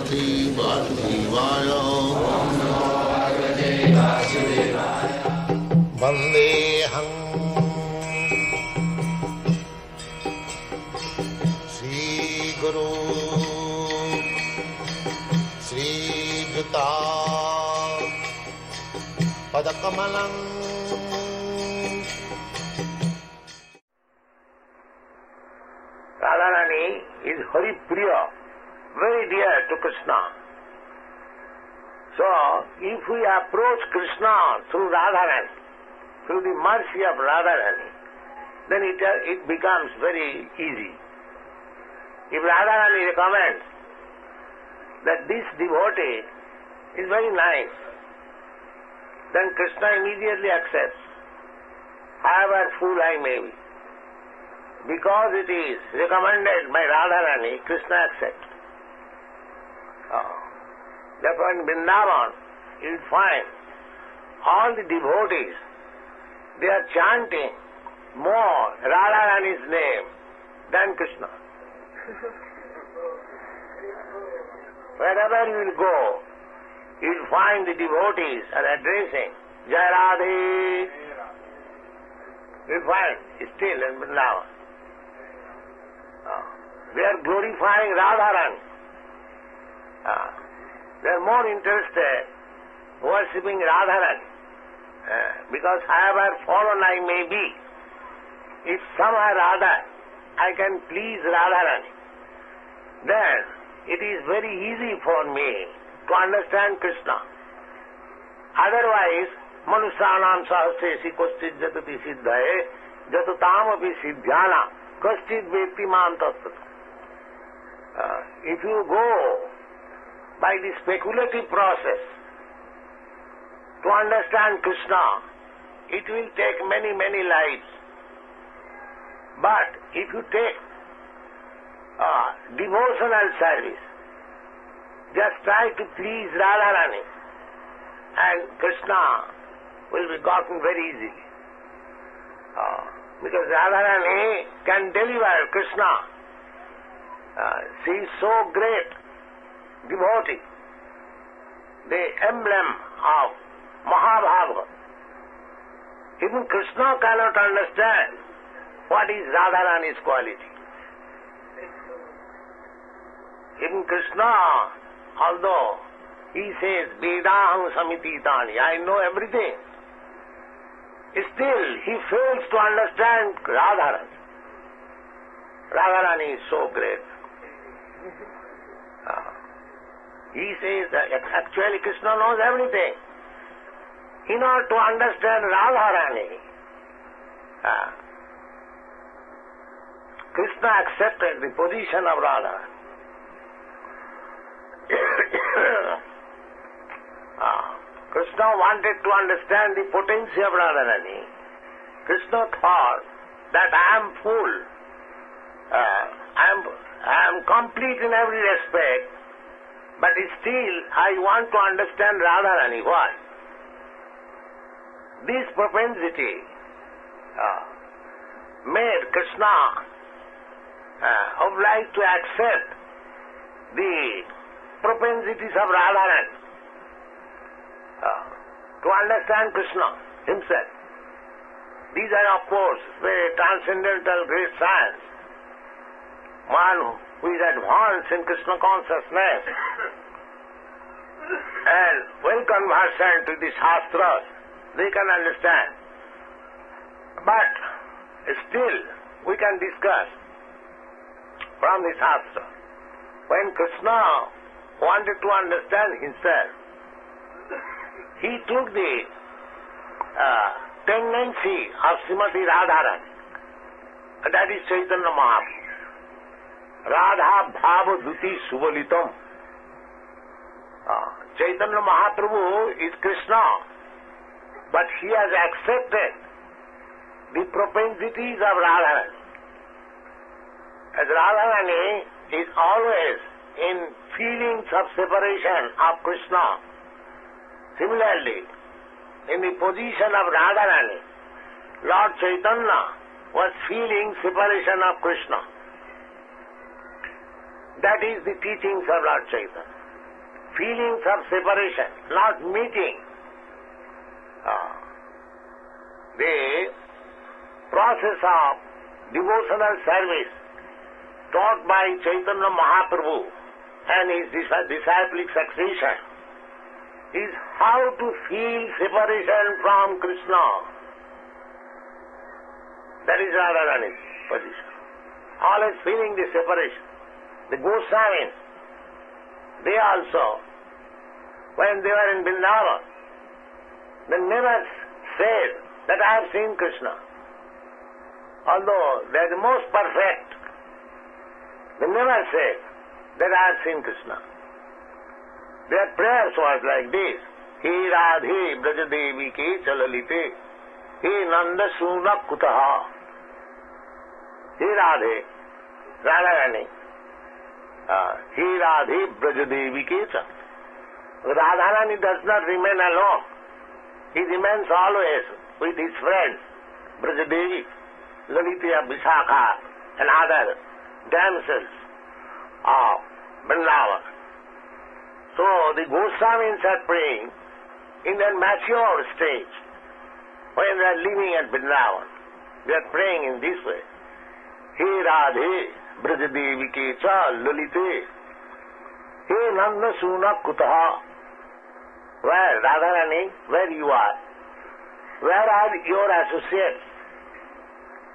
Bhagavate Vasudevaya. Vandeham Sri Guru Sri Juta Padakamalam. Radharani is very priya, very dear to Krishna. So, if we approach Krishna through Radharani, through the mercy of Radharani, then it becomes very easy. If Radharani recommends that this devotee is very nice, then Krishna immediately accepts, however fool I may be. Because it is recommended by Radharani, Krishna accepts. Therefore in Vrindavan, you will find all the devotees, they are chanting more Radharani's name than Krishna. Wherever you will go, you will find the devotees are addressing Jai Radhe. You will find still in Vrindavan. They are glorifying Radharani. They are more interested worshipping Radharani. Because however fallen I may be, if somehow Radha I can please Radharani, then it is very easy for me to understand Krishna. Otherwise, manusyanam sahasresi kostit jatati siddhaye jatatam api siddhyana kostit vetti mam tattva. If you go by the speculative process to understand Krishna, it will take many, many lives. But if you take devotional service, just try to please Radharani, and Krishna will be gotten very easily. Because Radharani can deliver Krishna. She is so great devotee, the emblem of Mahabharata. Even Krishna cannot understand what is Radharani's quality. Even Krishna, although he says, Vedaham samititani, I know everything, still he fails to understand Radharani. Radharani is so great. He says that actually Krishna knows everything. In order to understand Radharani, Krishna accepted the position of Radha. Krishna wanted to understand the potency of Radharani. Krishna thought that I am full, I am complete in every respect, but still I want to understand Radharani. Why? This propensity made Krishna obliged to accept the propensities of Radharani to understand Krishna himself. These are of course very transcendental great science. One who is advanced in Krishna consciousness and well conversant with the Shastras, they can understand. But still we can discuss from the Shastra. When Krishna wanted to understand himself, he took the tendency of Srimati Radharani, that is Chaitanya Mahaprabhu. Radha Bhava Dhuti Subalitam. Chaitanya Mahaprabhu is Krishna, but he has accepted the propensities of Radharani. As Radharani is always in feelings of separation of Krishna, similarly, in the position of Radharani, Lord Chaitanya was feeling separation of Krishna. That is the teachings of Lord Chaitanya. feelings of separation, not meeting. The process of devotional service taught by Chaitanya Mahaprabhu and his disciplic succession is how to feel separation from Krishna. That is Radharani's position. Always feeling the separation. The Goswamis, they also, when they were in Vrindavan, they never said that I have seen Krishna. Although they are the most perfect, they never said that I have seen Krishna. Their prayers was like this: He Radhe Brajadevi ke chalalite, He Nanda Suna Kutaha. He Radhe, Radharani, He Radhe Brajadevi ke chalalite. Radharani does not remain alone. He remains always with his friends, Brajadevi, Lalita, Vishakha, and other damsels of Vrindavan. So the Goswamis are praying in their mature stage. When they are living at Vrindavan, they are praying in this way: He Radhe Brajadevi ke cha lalite, He Nanda Suna Kutaha. Where, Radharani, where you are? Where are your associates?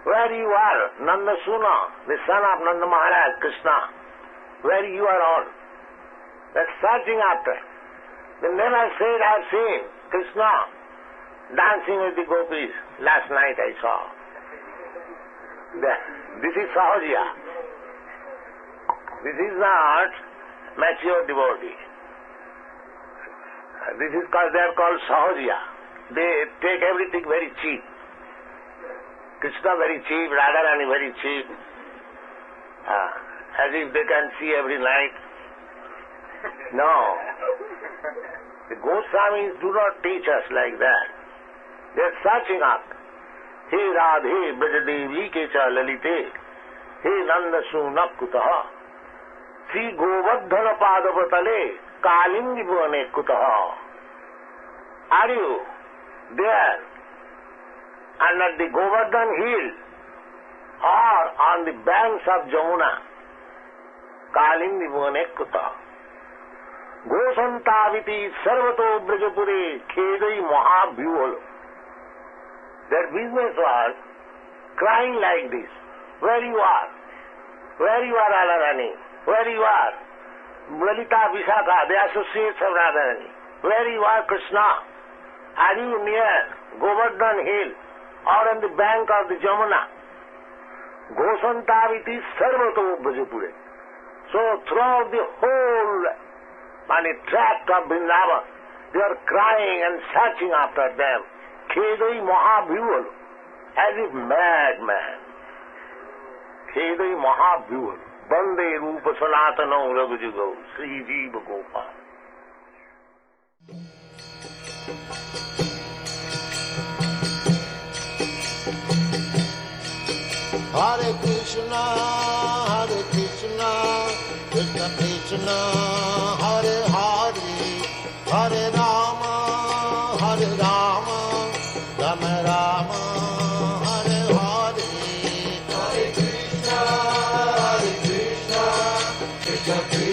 Where you are, Nanda Suna, the son of Nanda Maharaj, Krishna? Where you are all? They're searching after. They never said, I have seen Krishna dancing with the gopis. Last night I saw. This is Sahaja. This is not mature devotee. This is called, they are called Sahaja. They take everything very cheap. Krishna very cheap, Radharani very cheap. As if they can see every night. No. The Goswamis do not teach us like that. They are searching up. He Radhe Brajadevi ke cha lalite, He Nanda Suna Kutaha, Sri Govardhana Padavatale, Kalingi Bhuvane Kutaha. Are you there under the Govardhan hill or on the banks of Jamuna? Kalingi Bhuvane Kutaha. Gosantaviti Sarvato Brajapure Khedai Mahabhyuhalo. Their business was crying like this: Where you are? Where you are, Radharani? Where you are? Lalita, Vishakha, the associates of Radharani. Where you are, Krishna? Are you near Govardhan hill or on the bank of the Jamuna? Gosantaviti Sarvato Brajapure. So throughout the whole tract of Vrindavan, they are crying and searching after them. Khedai Mahabhyuhalo, as if madman. Khedai Mahabhyuhalo, Bande Rupa Sanatano Raghujugo, Sri Jiva Gopal. Hare Krishna, Krishna Krishna, Hare Hare, Hare Rama, Rama Rama, Hare Hare. Hare Krishna, Krishna Krishna.